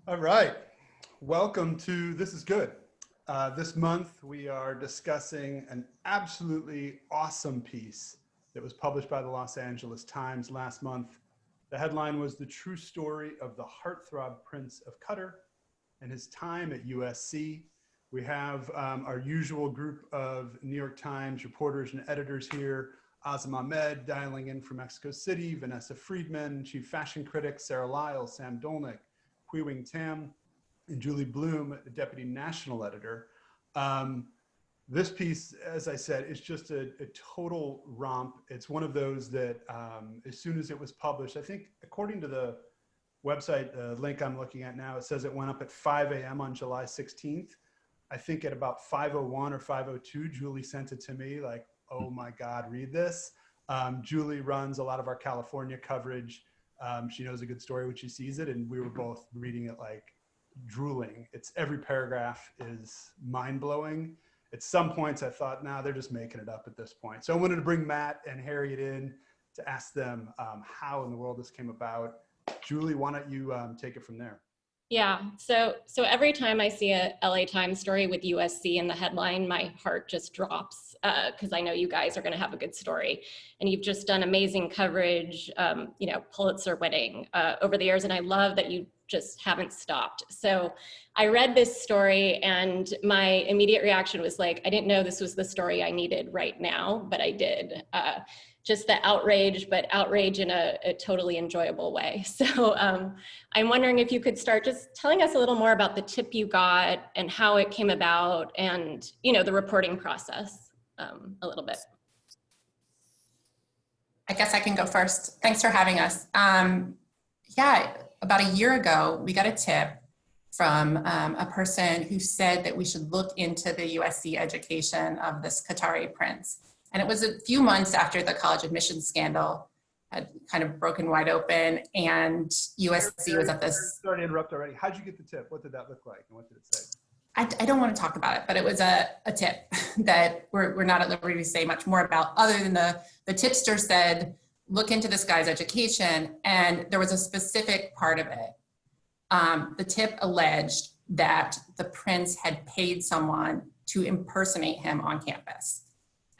All right, welcome to This is Good. This month we are discussing an absolutely awesome piece that was published by the Los Angeles Times last month. The headline was "The True Story of the Heartthrob Prince of Qatar and His Time at U.S.C." We have our usual group of New York Times reporters and editors here. Azam Ahmed dialing in from Mexico City, Vanessa Friedman, chief fashion critic, Sarah Lyall, Sam Dolnick, Pui-Wing Tam, and Julie Bloom, the deputy national editor. This piece, as I said, is just a total romp. It's one of those that as soon as it was published, I think according to the website, the link I'm looking at now, it says it went up at 5 a.m. on July 16th. I think at about 5:01 or 5:02, Julie sent it to me like, oh my God, read this. Julie runs a lot of our California coverage. She knows a good story when she sees it, and we were both reading it like drooling. It's every paragraph is mind-blowing. At some points I thought, nah, they're just making it up at this point. So I wanted to bring Matt and Harriet in to ask them how in the world this came about. Julie, why don't you take it from there? Yeah, so every time I see a LA Times story with U.S.C. in the headline, my heart just drops because I know you guys are going to have a good story, and you've just done amazing coverage, Pulitzer winning over the years, and I love that you just haven't stopped. So I read this story and my immediate reaction was like, I didn't know this was the story I needed right now, but I did. Just the outrage, but outrage in a totally enjoyable way. So I'm wondering if you could start just telling us a little more about the tip you got and how it came about and, the reporting process a little bit. I guess I can go first. Thanks for having us. Yeah, about a year ago, we got a tip from a person who said that we should look into the U.S.C. education of this Qatari prince. And it was a few months after the college admissions scandal had kind of broken wide open, and U.S.C. was at this. Sorry to interrupt already. How'd you get the tip? What did that look like, and what did it say? I don't want to talk about it, but it was a tip that we're not at liberty to say much more about, other than the tipster said, look into this guy's education, and there was a specific part of it. The tip alleged that the prince had paid someone to impersonate him on campus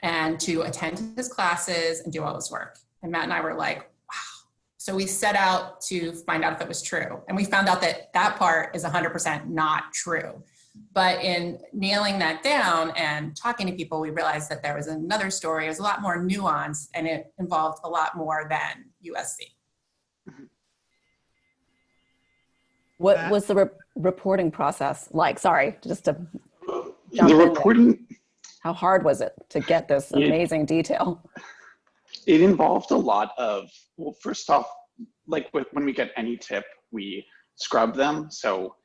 and to attend his classes and do all his work. And Matt and I were like, wow. So we set out to find out if it was true. And we found out that that part is 100% not true. But in nailing that down and talking to people, we realized that there was another story. It was a lot more nuanced, and it involved a lot more than U.S.C. What was the reporting process like? Sorry, just to jump the in reporting. there. How hard was it to get this amazing detail? It involved a lot of, well, first off, like when we get any tip, we scrub them. So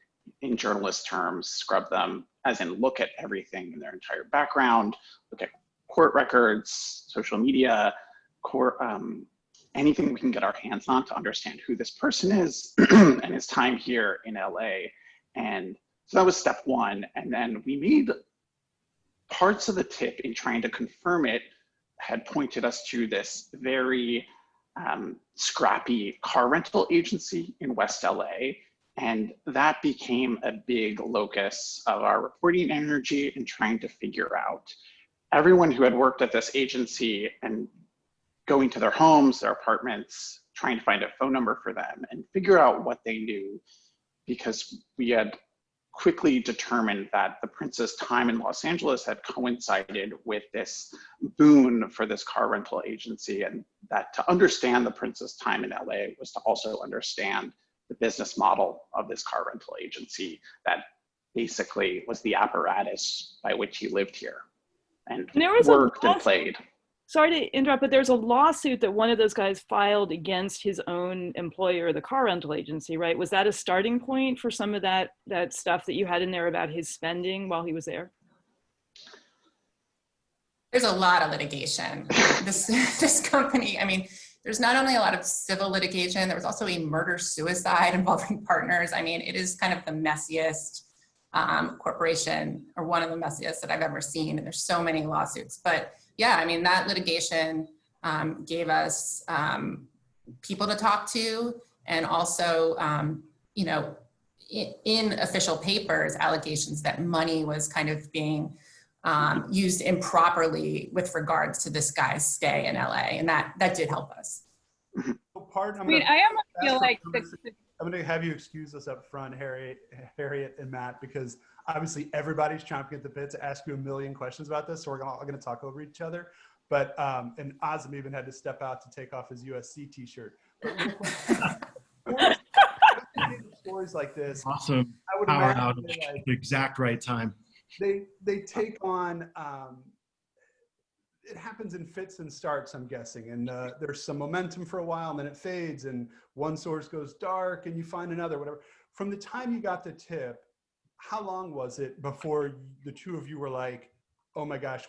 in journalist terms, scrub them as in look at everything in their entire background, look at court records, social media, anything we can get our hands on to understand who this person is and his time here in LA. And so that was step one. And then we made parts of the tip in trying to confirm it had pointed us to this very scrappy car rental agency in West LA. And that became a big locus of our reporting energy in trying to figure out everyone who had worked at this agency and going to their homes, their apartments, trying to find a phone number for them and figure out what they knew, because we had quickly determined that the prince's time in Los Angeles had coincided with this boon for this car rental agency, and that to understand the prince's time in LA was to also understand the business model of this car rental agency that basically was the apparatus by which he lived here and worked and played. Sorry to interrupt, but there's a lawsuit that one of those guys filed against his own employer, the car rental agency, right? Was that a starting point for some of that stuff that you had in there about his spending while he was there? There's a lot of litigation. This company, I mean, there's not only a lot of civil litigation, there was also a murder-suicide involving partners. I mean, it is kind of the messiest corporation, or one of the messiest that I've ever seen. And there's so many lawsuits. But yeah, I mean, that litigation gave us people to talk to, and also, in official papers allegations that money was kind of being used improperly with regards to this guy's stay in LA, and that did help us. I almost feel like I'm going to have you excuse us up front, Harriet and Matt, because obviously everybody's chomping at the bit to ask you a million questions about this, so we're all going to talk over each other. But and Azam even had to step out to take off his U.S.C. t-shirt. Stories like this, awesome. I would Power imagine out at like, the exact right time. They take on. It happens in fits and starts, I'm guessing, and there's some momentum for a while, and then it fades, and one source goes dark, and you find another, whatever. From the time you got the tip, how long was it before the two of you were like, "Oh my gosh,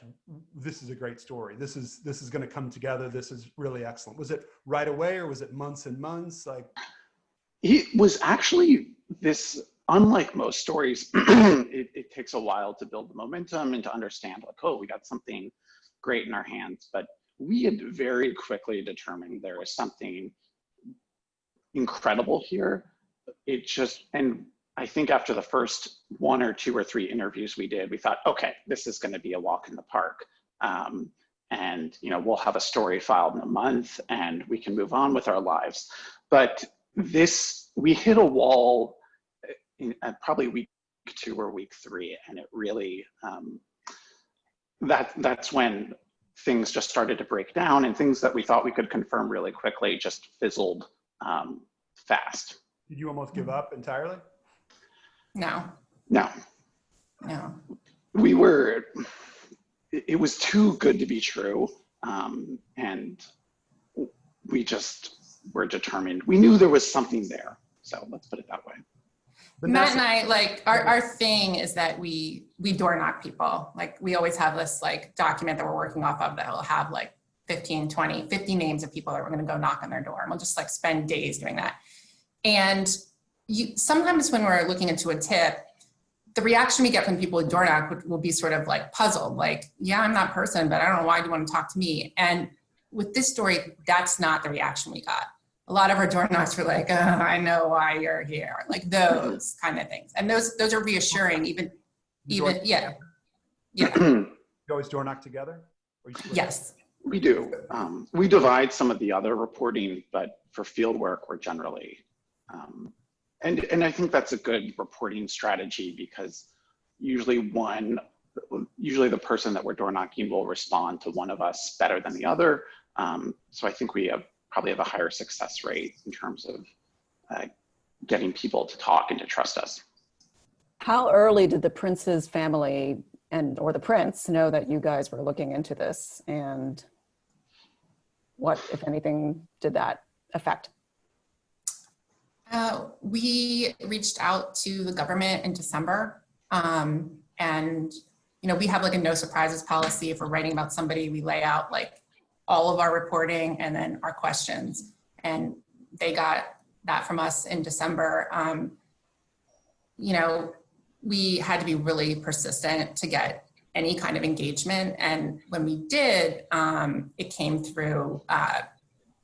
this is a great story. This is going to come together. This is really excellent." Was it right away, or was it months and months? Like, it was actually this. Unlike most stories, it takes a while to build the momentum and to understand, like, oh, we got something great in our hands. But we had very quickly determined there was something incredible here. It just, and I think after the first 1 or 2 or 3 interviews we did, we thought, okay, this is going to be a walk in the park. And, you know, we'll have a story filed in a month and we can move on with our lives. But this, we hit a wall in probably week 2 or week 3, and it really, that's when things just started to break down, and things that we thought we could confirm really quickly just fizzled fast. did you almost give up entirely? No. We were, it was too good to be true, and we just were determined. We knew there was something there, so let's put it that way. Matt and I, like, our thing is that we door knock people. Like, we always have this like document that we're working off of that will have like 15, 20, 50 names of people that we're going to go knock on their door. And we'll just like spend days doing that. And sometimes when we're looking into a tip, the reaction we get from people with door knock will be sort of like puzzled, like, yeah, I'm that person, but I don't know why you want to talk to me. And with this story, that's not the reaction we got. A lot of our door knocks were like, oh, I know why you're here, like those kind of things. And those are reassuring, even, yeah. You always door knock together? Yes. We do. We divide some of the other reporting, but for field work, we're generally, and I think that's a good reporting strategy, because usually the person that we're door knocking will respond to one of us better than the other. So I think we probably have a higher success rate in terms of getting people to talk and to trust us. How early did the prince's family or the prince know that you guys were looking into this, and what, if anything, did that affect? We reached out to the government in December, and you know, we have like a no surprises policy. If we're writing about somebody, we lay out like all of our reporting and then our questions, and they got that from us in December. You know, we had to be really persistent to get any kind of engagement, and when we did, it came through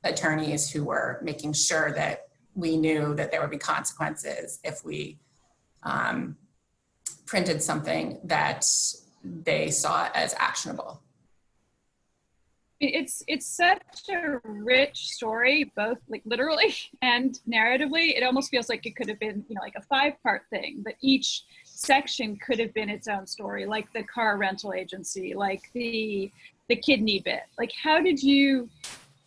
attorneys who were making sure that we knew that there would be consequences if we printed something that they saw as actionable. It's such a rich story, both like literally and narratively. It almost feels like it could have been, you know, like a 5-part thing, but each section could have been its own story, like the car rental agency, like the kidney bit. Like, how did you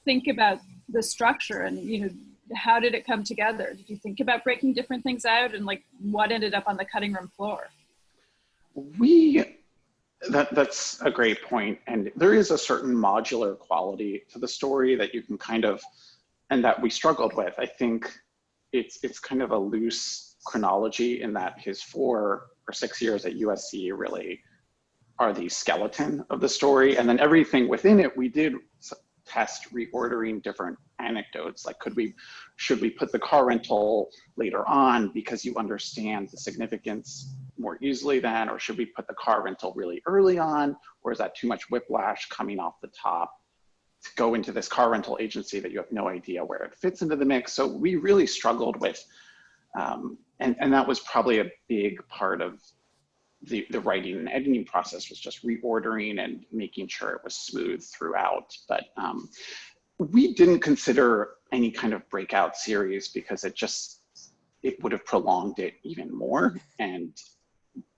think about the structure, and, you know, how did it come together? Did you think about breaking different things out, and like what ended up on the cutting room floor? That's a great point. And there is a certain modular quality to the story that you can kind of, and that we struggled with. I think it's kind of a loose chronology in that his 4 or 6 years at U.S.C. really are the skeleton of the story. And then everything within it, we did test reordering different anecdotes. Like, should we put the car rental later on because you understand the significance more easily then, or should we put the car rental really early on, or is that too much whiplash coming off the top to go into this car rental agency that you have no idea where it fits into the mix? So we really struggled with and that was probably a big part of the writing and editing process, was just reordering and making sure it was smooth throughout. But we didn't consider any kind of breakout series because it would have prolonged it even more and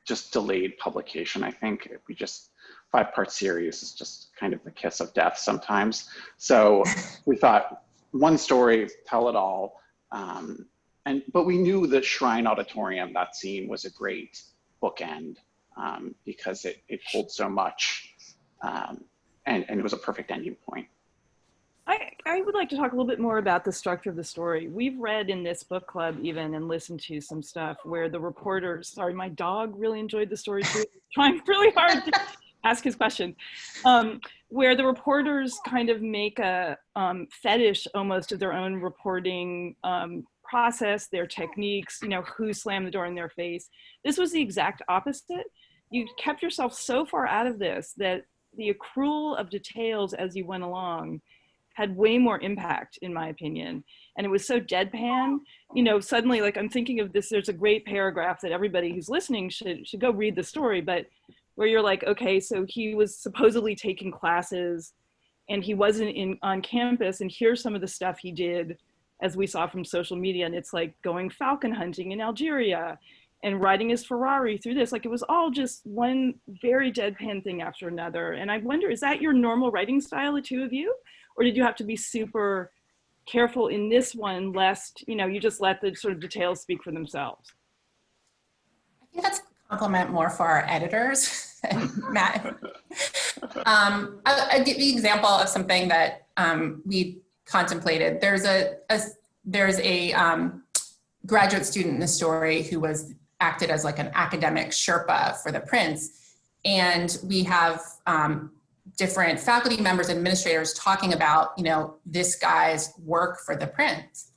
just delayed publication. I think if we just 5-part series is just kind of the kiss of death sometimes. So we thought one story, tell it all. But we knew that Shrine Auditorium, that scene, was a great bookend because it holds so much, and it was a perfect ending point. I would like to talk a little bit more about the structure of the story. We've read in this book club even and listened to some stuff where the reporters, sorry, my dog really enjoyed the story too, trying really hard to ask his question, where the reporters kind of make a fetish almost of their own reporting process, their techniques, you know, who slammed the door in their face. This was the exact opposite. You kept yourself so far out of this that the accrual of details as you went along had way more impact, in my opinion. And it was so deadpan, you know, suddenly, like, I'm thinking of this, there's a great paragraph that everybody who's listening should go read the story, but where you're like, okay, so he was supposedly taking classes and he wasn't on campus, and here's some of the stuff he did, as we saw from social media, and it's like going falcon hunting in Algeria and riding his Ferrari through this. Like, it was all just one very deadpan thing after another. And I wonder, is that your normal writing style, the two of you? Or did you have to be super careful in this one, lest, you know, you just let the sort of details speak for themselves? I think that's a compliment more for our editors, Matt. I'll give you an example of something that we contemplated. There's a graduate student in the story who acted as like an academic Sherpa for the Prince. And we have different faculty members, administrators talking about, you know, this guy's work for the Prince.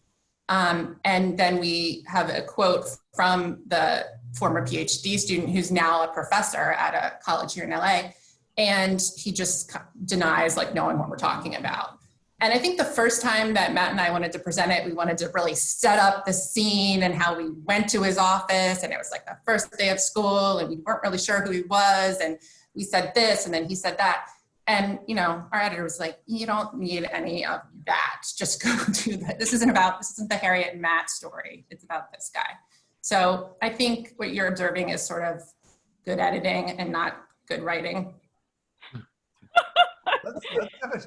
And then we have a quote from the former PhD student who's now a professor at a college here in LA. And he just denies like knowing what we're talking about. And I think the first time that Matt and I wanted to present it, we wanted to really set up the scene and how we went to his office, and it was like the first day of school and we weren't really sure who he was, and we said this and then he said that. And, you know, our editor was like, you don't need any of that. Just go do that. This isn't the Harriet and Matt story. It's about this guy. So I think what you're observing is sort of good editing and not good writing.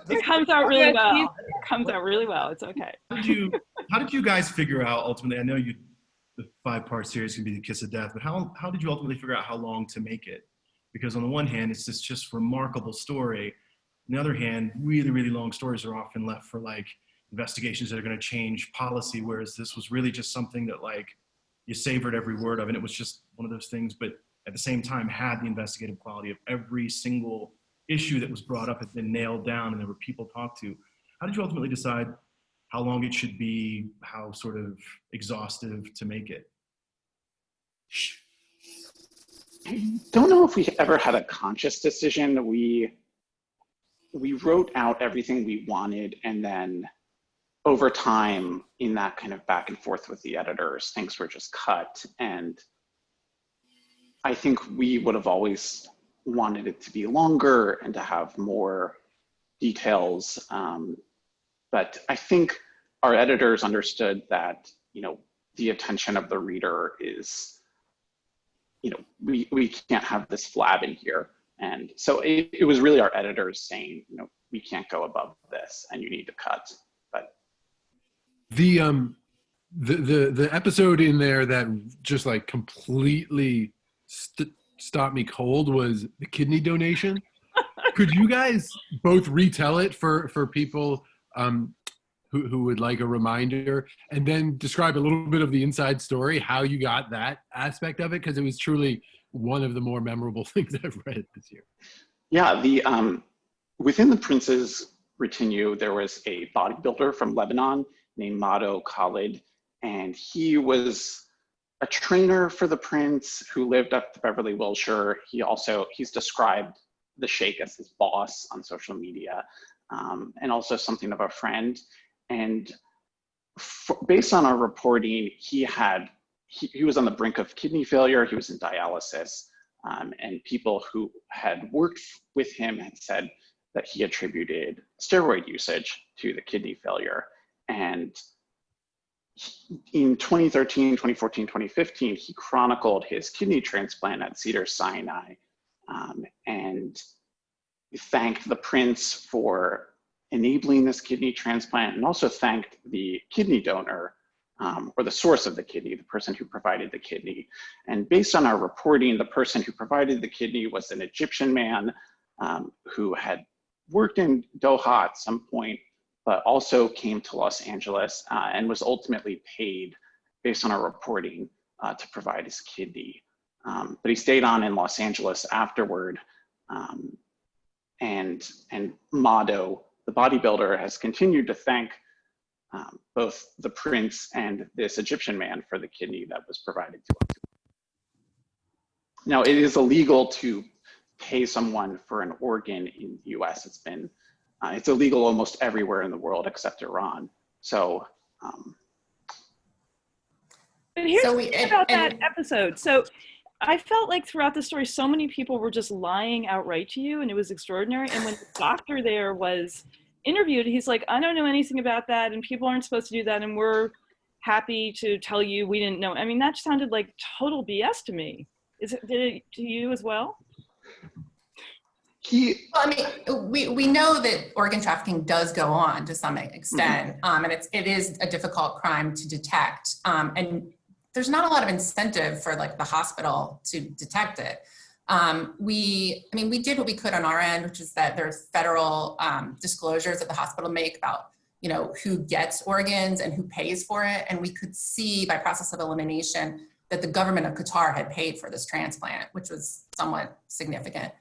It comes out really well. It comes out really well. It's okay. How did you guys figure out ultimately? I know the 5-part series can be the kiss of death, but how did you ultimately figure out how long to make it? Because on the one hand, it's this just remarkable story. On the other hand, really, really long stories are often left for like investigations that are going to change policy, whereas this was really just something that like you savored every word of, and it was just one of those things, but at the same time had the investigative quality of every single issue that was brought up had been nailed down and there were people talked to. How did you ultimately decide how long it should be, how sort of exhaustive to make it? I don't know if we ever had a conscious decision. We wrote out everything we wanted, and then over time, in that kind of back and forth with the editors, things were just cut. And I think we would have always wanted it to be longer and to have more details. But I think our editors understood that, you know, the attention of the reader is, you know, we can't have this flab in here. And so it was really our editors saying, you know, we can't go above this and you need to cut. But the episode in there that just like completely stopped me cold was the kidney donation. Could you guys both retell it for people who would like a reminder, and then describe a little bit of the inside story, how you got that aspect of it? Because it was truly one of the more memorable things I've read this year. Yeah, within the Prince's retinue, there was a bodybuilder from Lebanon named Mado Khalid, and he was a trainer for the Prince who lived up to Beverly Wilshire. He's described the Sheikh as his boss on social media, and also something of a friend. And based on our reporting, he had he was on the brink of kidney failure. He was in dialysis, and people who had worked with him had said that he attributed steroid usage to the kidney failure. And in 2013, 2014, 2015, he chronicled his kidney transplant at Cedars-Sinai, and thanked the prince for enabling this kidney transplant, and also thanked the kidney donor, or the source of the kidney, the person who provided the kidney. And based on our reporting, the person who provided the kidney was an Egyptian man who had worked in Doha at some point, but also came to Los Angeles and was ultimately paid, based on our reporting, to provide his kidney. But he stayed on in Los Angeles afterward. And Mado, the bodybuilder, has continued to thank both the prince and this Egyptian man for the kidney that was provided to us. Now, it is illegal to pay someone for an organ in the US. It's illegal almost everywhere in the world except Iran. So, but here's about that episode. So I felt like throughout the story, so many people were just lying outright to you, and it was extraordinary. And when the doctor there was interviewed, he's like, I don't know anything about that, and people aren't supposed to do that, and we're happy to tell you we didn't know. I mean, that sounded like total BS to me. Did it to you as well? Well, I mean, we know that organ trafficking does go on to some extent, and it is a difficult crime to detect, and there's not a lot of incentive for like the hospital to detect it. We did what we could on our end, which is that there's federal disclosures that the hospital make about, you know, who gets organs and who pays for it, and we could see by process of elimination that the government of Qatar had paid for this transplant, which was somewhat significant.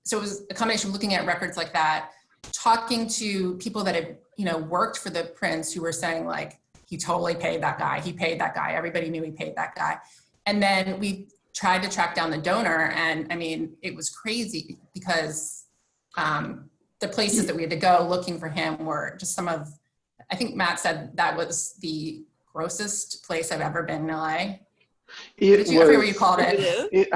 So it was a combination of looking at records like that, talking to people that had, you know, worked for the prince who were saying like, he totally paid that guy, he paid that guy, everybody knew he paid that guy. And then we tried to track down the donor, and I mean, it was crazy because the places that we had to go looking for him were just some of, I think Matt said that was the grossest place I've ever been in LA. I forget what you called it.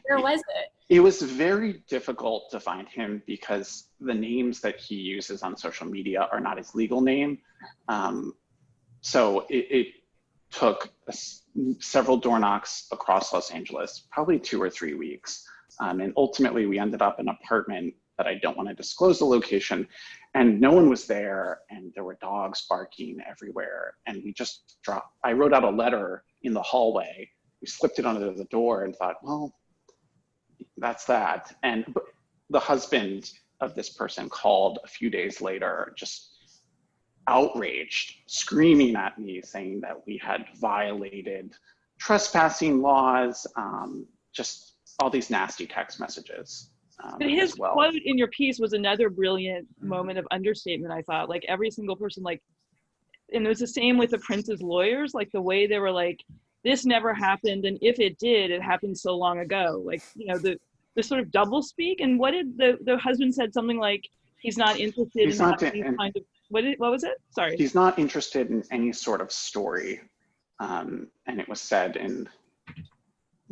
Where was it? It was very difficult to find him because the names that he uses on social media are not his legal name. So it took several door knocks across Los Angeles, probably 2 or 3 weeks. And ultimately we ended up in an apartment that I don't want to disclose the location, and no one was there, and there were dogs barking everywhere. And we just I wrote out a letter in the hallway. We slipped it under the door and thought, well, that's that. And the husband of this person called a few days later, just outraged, screaming at me, saying that we had violated trespassing laws, just all these nasty text messages. But his quote in your piece was another brilliant moment of understatement, I thought. Like every single person, like, and it was the same with the prince's lawyers, like the way they were like, this never happened, and if it did, it happened so long ago. Like, you know, the sort of double speak. And what did the husband said something like, he's not interested in kind of, what was it? Sorry. He's not interested in any sort of story. And it was said in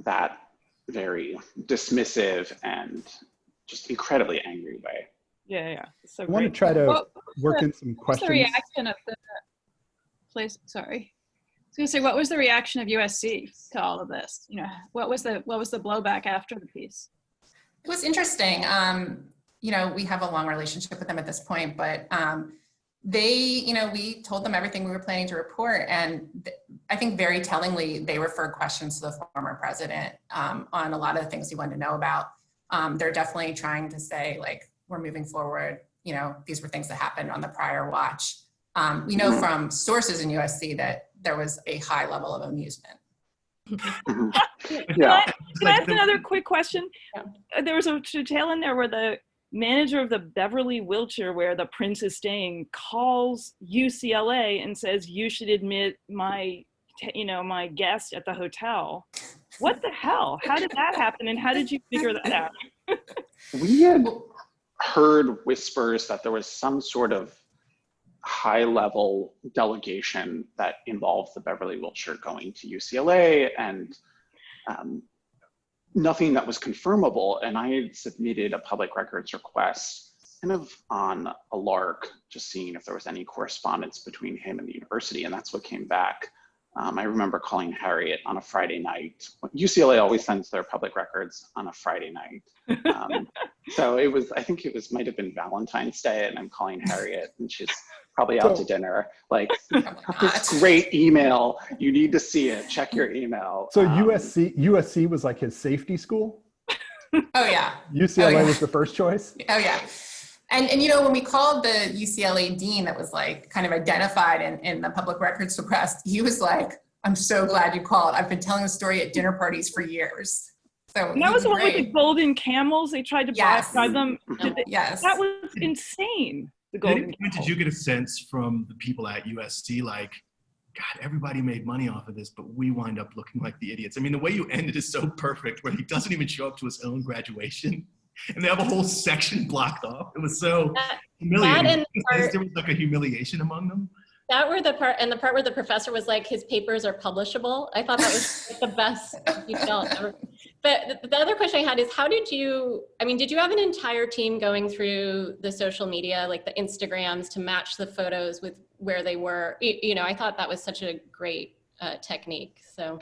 that very dismissive and just incredibly angry way. Yeah. So I want to try to work in some questions. What's the reaction of the place? Sorry. I was going to say, what was the reaction of U.S.C. to all of this? You know, what was the blowback after the piece? It was interesting. You know, we have a long relationship with them at this point, but they, you know, we told them everything we were planning to report. And I think very tellingly, they referred questions to the former president on a lot of the things he wanted to know about. They're definitely trying to say, like, we're moving forward. You know, these were things that happened on the prior watch. We know from sources in U.S.C. that there was a high level of amusement. Can I ask another quick question? Yeah. There was a detail in there where the manager of the Beverly Wilshire, where the prince is staying, calls UCLA and says, you should admit my guest at the hotel. What the hell? How did that happen? And how did you figure that out? We had heard whispers that there was some sort of high-level delegation that involved the Beverly Wilshire going to UCLA, and nothing that was confirmable. And I had submitted a public records request kind of on a lark, just seeing if there was any correspondence between him and the university, and that's what came back. I remember calling Harriet on a Friday night. UCLA always sends their public records on a Friday night. So it was, I think it was, might have been Valentine's Day, and I'm calling Harriet, and she's probably out to dinner. Like, this great email, you need to see it, check your email. So USC was like his safety school? Oh yeah. UCLA was the first choice? Oh yeah. And you know, when we called the UCLA dean that was like kind of identified in the public records request, he was like, I'm so glad you called. I've been telling the story at dinner parties for years. So and that was the one with the golden camels. They tried to buy them. Yes. That was insane. The golden camels. Did you get a sense from the people at U.S.C. like, God, everybody made money off of this, but we wind up looking like the idiots? I mean, the way you ended is so perfect, where he doesn't even show up to his own graduation. And they have a whole section blocked off. It was so humiliating. There was like a humiliation among them. That were the part, and the part where the professor was like, his papers are publishable. I thought that was like the best detail ever. But the other question I had is, how did you, I mean, did you have an entire team going through the social media, like the Instagrams, to match the photos with where they were? You know, I thought that was such a great technique, so.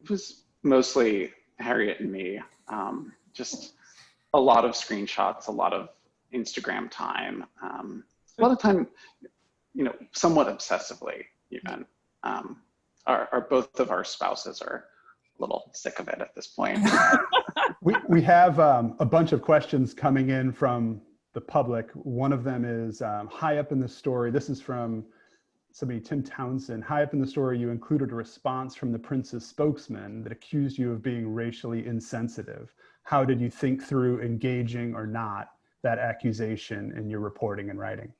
It was mostly Harriet and me. Just a lot of screenshots, a lot of Instagram time, a lot of time, you know, somewhat obsessively even. Our both of our spouses are a little sick of it at this point. We have a bunch of questions coming in from the public. One of them is high up in the story. This is from somebody, Tim Townsend. High up in the story, you included a response from the prince's spokesman that accused you of being racially insensitive. How did you think through engaging or not that accusation in your reporting and writing?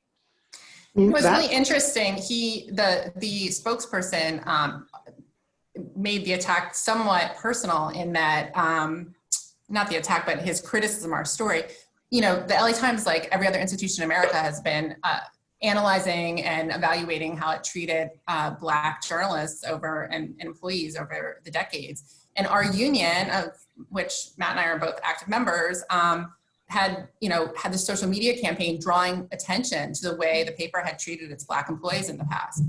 It was really interesting. The spokesperson made the attack somewhat personal in that, not the attack, but his criticism of our story. You know, the LA Times, like every other institution in America, has been analyzing and evaluating how it treated Black journalists and employees over the decades. And our union, of which Matt and I are both active members, had the social media campaign drawing attention to the way the paper had treated its Black employees in the past.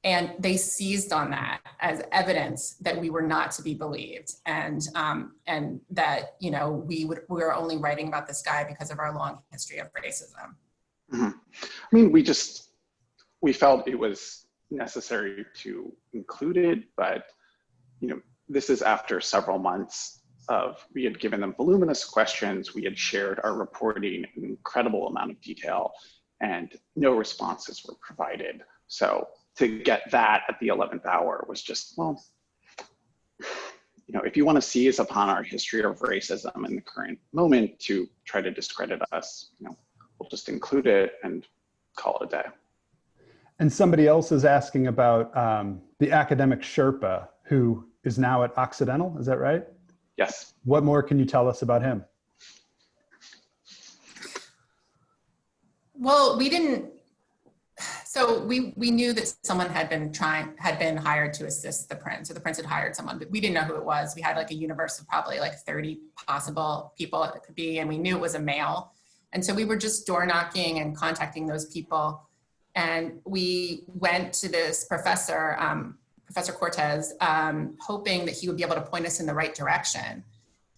And they seized on that as evidence that we were not to be believed, and that, you know, we were only writing about this guy because of our long history of racism. Mm-hmm. I mean, we felt it was necessary to include it, but, you know, this is after several months of, we had given them voluminous questions, we had shared our reporting in an incredible amount of detail, and no responses were provided. So to get that at the 11th hour was just, well, you know, if you want to seize upon our history of racism in the current moment to try to discredit us, you know, we'll just include it and call it a day. And somebody else is asking about the academic Sherpa who is now at Occidental, is that right? Yes. What more can you tell us about him? Well, we knew that someone had been hired to assist the prince, or the prince had hired someone, but we didn't know who it was. We had like a universe of probably like 30 possible people it could be, and we knew it was a male. And so we were just door knocking and contacting those people. And we went to this professor, Professor Cortez, hoping that he would be able to point us in the right direction.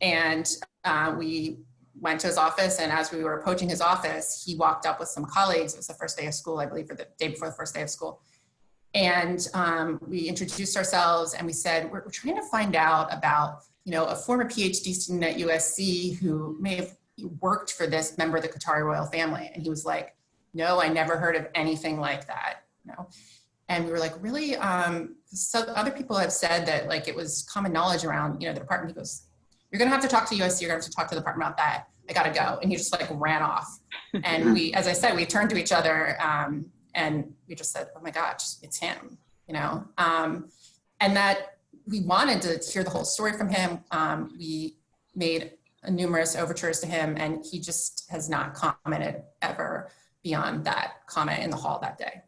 And we went to his office, and as we were approaching his office, he walked up with some colleagues. It was the first day of school, I believe, or the day before the first day of school. And we introduced ourselves, and we said, we're trying to find out about, you know, a former PhD student at U.S.C. who may have worked for this member of the Qatari royal family. And he was like, no, I never heard of anything like that. No. And we were like, really? So other people have said that like it was common knowledge around, you know, the department. He goes, you're gonna have to talk to U.S.C. You're gonna have to talk to the department about that. I gotta go. And he just like ran off. And we, as I said, we turned to each other and we just said, oh my gosh, it's him, you know? And that we wanted to hear the whole story from him. We made numerous overtures to him, and he just has not commented ever beyond that comment in the hall that day.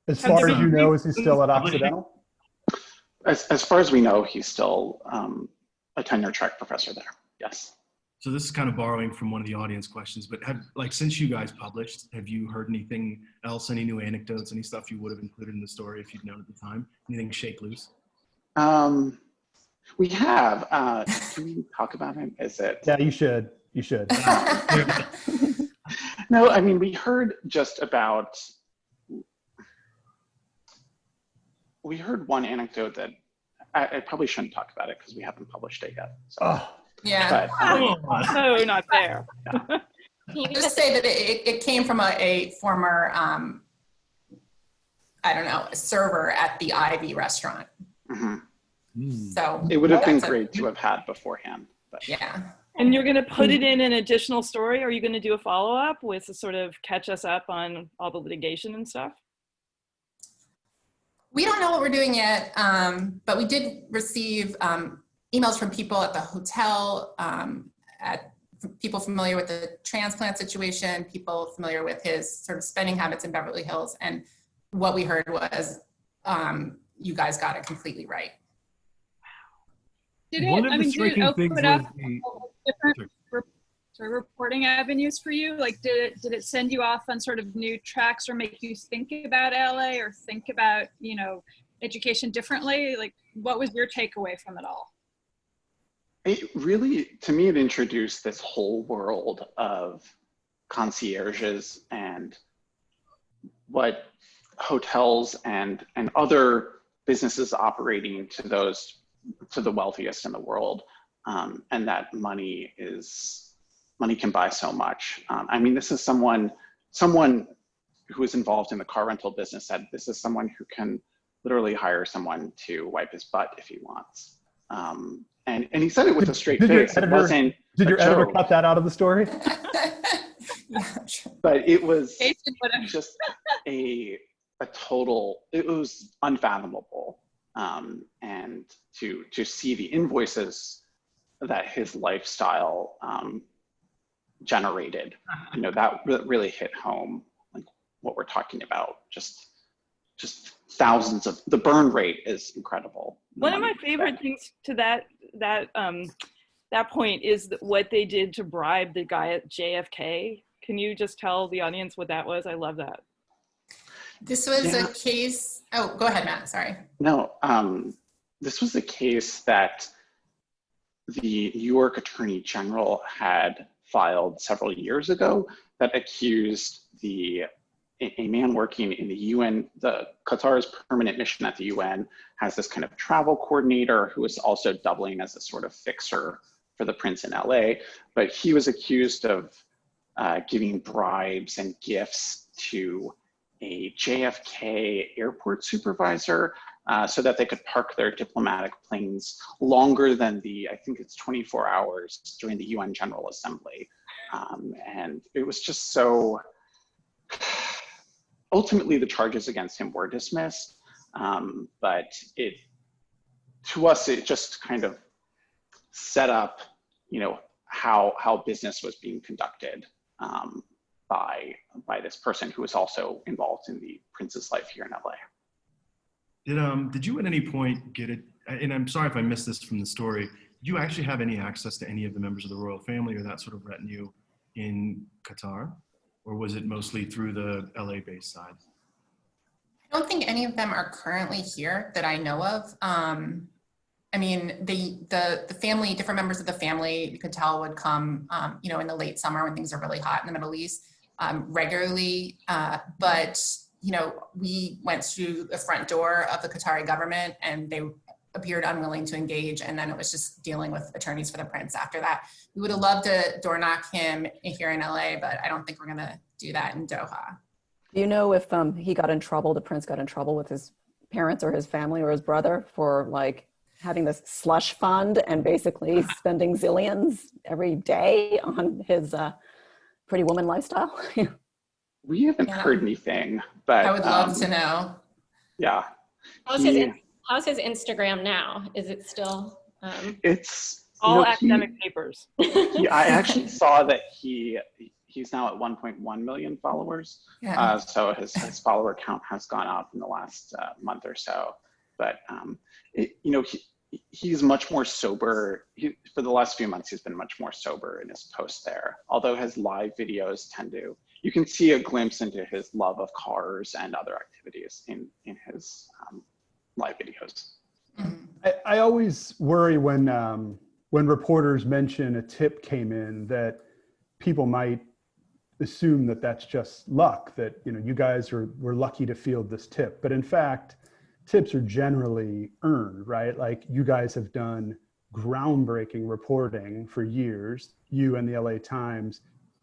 As far as you know, is he still at Occidental? As far as we know, he's still a tenure track professor there. Yes. So this is kind of borrowing from one of the audience questions, but since you guys published, have you heard anything else, any new anecdotes, any stuff you would have included in the story if you'd known at the time? Anything shake loose? We have. Can we talk about him? Is it? Yeah, you should. You should. No, I mean, we heard just about, we heard one anecdote that I probably shouldn't talk about it because we haven't published it yet. So. Oh. Yeah. But, So not fair. yeah. You Just say that it came from a former, I don't know, server at the Ivy restaurant. Mm-hmm. So it would have been great to have had beforehand. But. Yeah. And you're going to put it in an additional story? Are you going to do a follow-up with a sort of catch us up on all the litigation and stuff? We don't know what we're doing yet, but we did receive emails from people at the hotel, people familiar with the transplant situation, people familiar with his sort of spending habits in Beverly Hills. And what we heard was, you guys got it completely right. Did One it, of I the mean, did striking it things open up was the- different sort of reporting avenues for you? Like, did it send you off on sort of new tracks or make you think about LA or think about, you know, education differently? Like, what was your takeaway from it all? It really, to me, it introduced this whole world of concierges and what hotels and other businesses operating to the wealthiest in the world, and that money can buy so much. I mean, this is someone who is involved in the car rental business said this is someone who can literally hire someone to wipe his butt if he wants. And he said it with a straight face. Did your editor cut that out of the story? Yeah, sure. But it was Jason, just a total, it was unfathomable. And to see the invoices that his lifestyle generated, you know, that really hit home, like what we're talking about. Just thousands of, the burn rate is incredible. One of my favorite things to that point is what they did to bribe the guy at JFK. Can you just tell the audience what that was? I love that. This was a case, oh, go ahead, Matt, sorry. No, this was a case that the New York Attorney General had filed several years ago that accused a man working in the UN, the Qatar's permanent mission at the UN has this kind of travel coordinator who is also doubling as a sort of fixer for the prince in LA, but he was accused of giving bribes and gifts to a JFK airport supervisor so that they could park their diplomatic planes longer than I think it's 24 hours during the UN General Assembly. And it was just so, ultimately the charges against him were dismissed, but to us, it just kind of set up, you know, how business was being conducted by this person who was also involved in the prince's life here in LA. Did you at any point get it, and I'm sorry if I missed this from the story, did you actually have any access to any of the members of the royal family or that sort of retinue in Qatar? Or was it mostly through the LA-based side? I don't think any of them are currently here that I know of. I mean, the family, different members of the family, you could tell would come, you know, in the late summer when things are really hot in the Middle East regularly. But, you know, we went through the front door of the Qatari government and they appeared unwilling to engage. And then it was just dealing with attorneys for the prince after that. We would have loved to door knock him here in LA, but I don't think we're going to do that in Doha. Do you know if he got in trouble, the prince got in trouble with his parents or his family or his brother for like having this slush fund and basically spending zillions every day on his pretty woman lifestyle? We haven't heard anything, but I would love to know. Yeah. How's his Instagram now? Is it still? It's all academic papers. I actually saw that he he's now at 1.1 million followers. Yeah. So his follower count has gone up in the last month or so. But he's much more sober. For the last few months, he's been much more sober in his posts there. Although his live videos you can see a glimpse into his love of cars and other activities in his live videos. I always worry when reporters mention a tip came in that people might assume that that's just luck, that you guys were lucky to field this tip. But in fact, tips are generally earned, right? Like you guys have done groundbreaking reporting for years, you and the LA Times,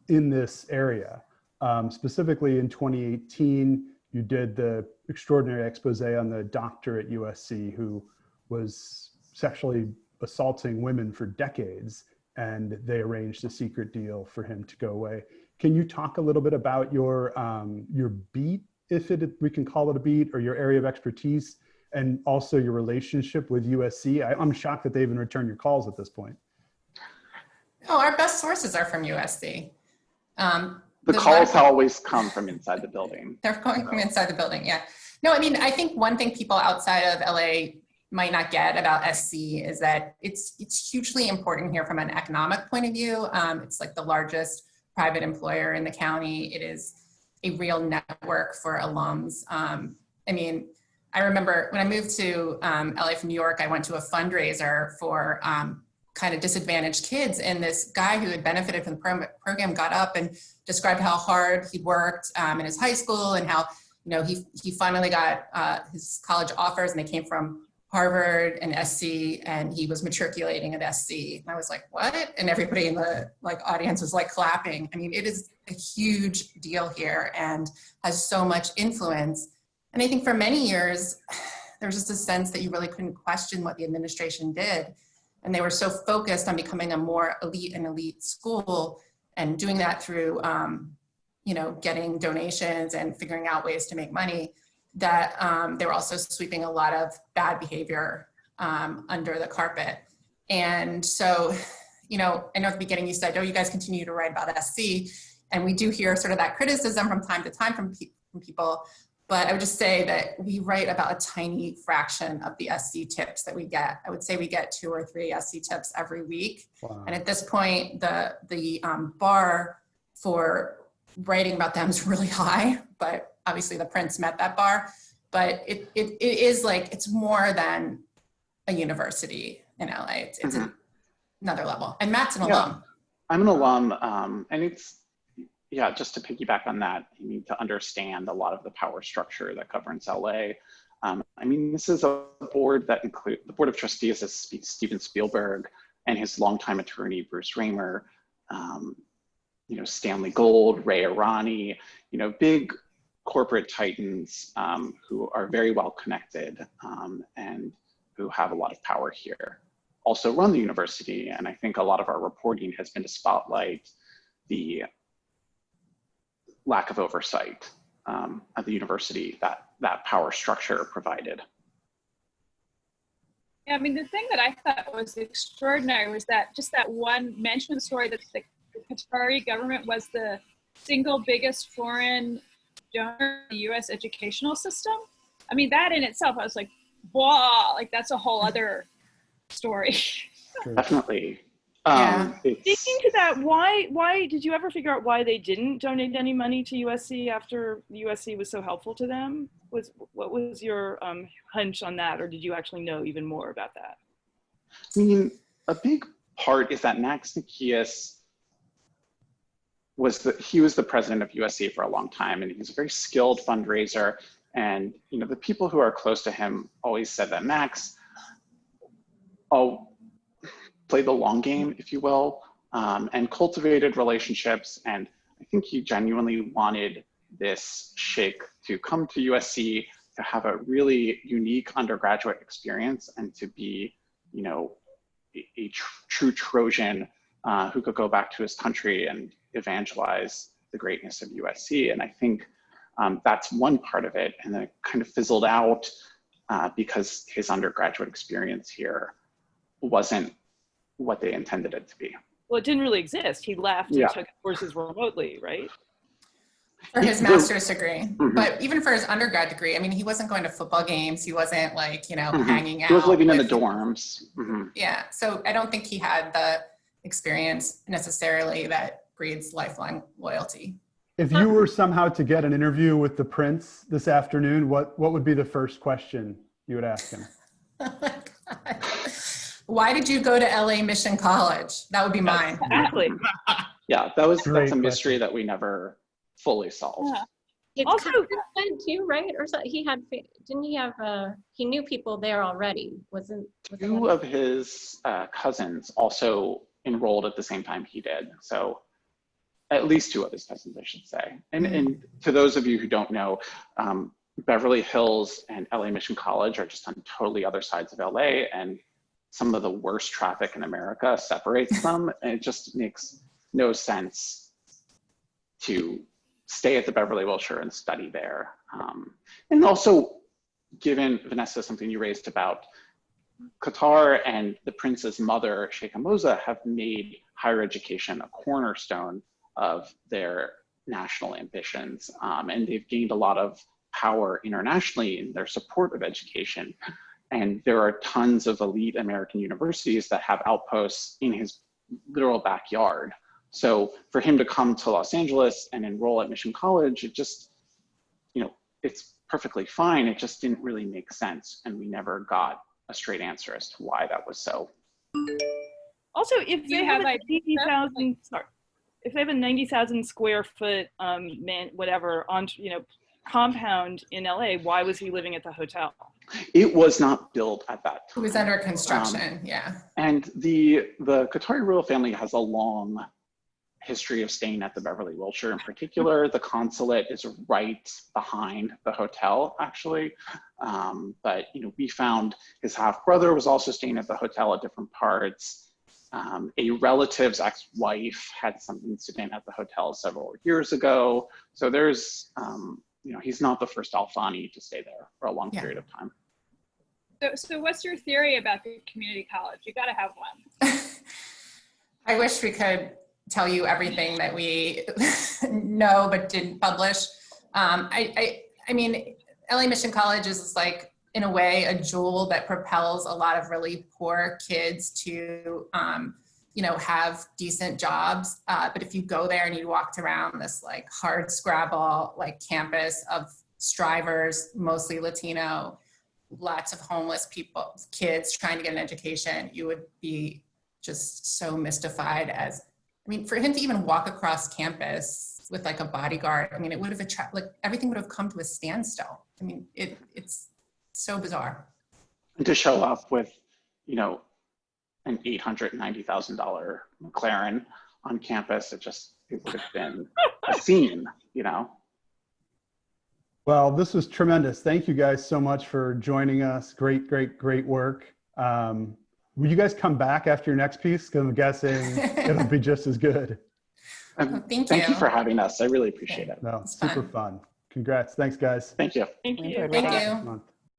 in this area. Specifically in 2018, you did the extraordinary expose on the doctor at U.S.C. who was sexually assaulting women for decades, and they arranged a secret deal for him to go away. Can you talk a little bit about your beat, if we can call it a beat, or your area of expertise, and also your relationship with U.S.C.? I'm shocked that they even return your calls at this point. No, our best sources are from U.S.C. The calls always come from inside the building. They're going from inside the building, yeah. No, I mean, I think one thing people outside of LA might not get about SC is that it's hugely important here from an economic point of view. It's like the largest private employer in the county. It is a real network for alums. I mean, I remember when I moved to LA from New York, I went to a fundraiser for kind of disadvantaged kids, and this guy who had benefited from the program got up and described how hard he worked in his high school, and how he finally got his college offers, and they came from Harvard and SC, and he was matriculating at SC. And I was like, what? And everybody in the audience was like clapping. I mean, it is a huge deal here and has so much influence. And I think for many years, there was just a sense that you really couldn't question what the administration did. And they were so focused on becoming a more elite school and doing that through, getting donations and figuring out ways to make money, that they were also sweeping a lot of bad behavior under the carpet. And so, I know at the beginning you said, oh, you guys continue to write about SC. And we do hear sort of that criticism from time to time from people. But I would just say that we write about a tiny fraction of the SC tips that we get. I would say we get 2 or 3 SC tips every week. Wow. And at this point, the bar for writing about them is really high, but obviously the Prince met that bar. But it is like, it's more than a university in LA. It's another level. And Matt's an alum. I'm an alum, and it's, just to piggyback on that, you need to understand a lot of the power structure that governs LA. This is a board that includes, the board of trustees is Steven Spielberg and his longtime attorney, Bruce Raymer, Stanley Gold, Ray Irani, big corporate titans who are very well connected and who have a lot of power here. Also run the university, and I think a lot of our reporting has been to spotlight the lack of oversight at the university that power structure provided. Yeah, the thing that I thought was extraordinary was that just that one mention story that the Qatari government was the single biggest foreign donor in the U.S. educational system. That in itself, I was like, wow, that's a whole other story. Definitely. Speaking to that, why did you ever figure out why they didn't donate any money to USC after USC was so helpful to them? What was your hunch on that, or did you actually know even more about that? A big part is that Max Nikias was the president of USC for a long time, and he's a very skilled fundraiser. And the people who are close to him always said that Max played the long game, if you will, and cultivated relationships. And I think he genuinely wanted this Sheikh to come to USC to have a really unique undergraduate experience and to be, a true Trojan who could go back to his country and evangelize the greatness of USC. And I think that's one part of it. And then it kind of fizzled out because his undergraduate experience here wasn't what they intended it to be. Well, it didn't really exist. He left Yeah. and took courses remotely, right? For his master's degree. But even for his undergrad degree, I mean, he wasn't going to football games. He wasn't like, you know, hanging out. He was living in the with- dorms. Yeah. So I don't think he had the experience necessarily that breeds lifelong loyalty. If you were somehow to get an interview with the prince this afternoon, what would be the first question you would ask him? Oh my God. Why did you go to LA Mission College? That would be mine. Exactly. Yeah, Great that's a mystery that we never fully solved. Yeah. His Also- cousin went too, right? Or so, didn't he have, he knew people there already, wasn't? Two of his cousins also enrolled at the same time he did. So at least two of his cousins, I should say. And to those of you who don't know, Beverly Hills and LA Mission College are just on totally other sides of LA, and some of the worst traffic in America separates them. And it just makes no sense to stay at the Beverly Wilshire and study there. And also, given, Vanessa, something you raised about Qatar and the prince's mother, Sheikh Moza, have made higher education a cornerstone of their national ambitions. And they've gained a lot of power internationally in their support of education. And there are tons of elite American universities that have outposts in his literal backyard. So for him to come to Los Angeles and enroll at Mission College, it just, you know, it's perfectly fine. It just didn't really make sense. And we never got a straight answer as to why that was so. Also, if You they have have a ideas? 90,000, sorry, if they have a 90,000 square foot, whatever, on, you know, compound in LA, why was he living at the hotel? It was not built at that It time. was under construction, yeah. And the Qatari royal family has a long history of staying at the Beverly Wilshire in particular. The consulate is right behind the hotel, actually. But, you know, we found his half-brother was also staying at the hotel at different parts. A relative's ex-wife had some incident at the hotel several years ago. So there's, you know, he's not the first Al-Thani to stay there for a long period of time. So what's your theory about the community college? You got to have one. I wish we could tell you everything that we know but didn't publish. I mean, LA Mission College is like, in a way, a jewel that propels a lot of really poor kids to, you know, have decent jobs. But if you go there and you walked around this like hard scrabble, like campus of strivers, mostly Latino, lots of homeless people, kids trying to get an education, you would be just so mystified as, I mean, for him to even walk across campus with like a bodyguard, I mean, it would have attracted, like everything would have come to a standstill. I mean, it's so bizarre. And to show up with, you know, an $890,000 McLaren on campus, it would have been a scene, you know? Well, this was tremendous. Thank you guys so much for joining us. Great, great, great work. Will you guys come back after your next piece? Because I'm guessing it'll be just as good. Thank you for having us. I really appreciate it. No, super fun. Congrats. Thanks, guys. Thank you. Thank you. Thank you. Month.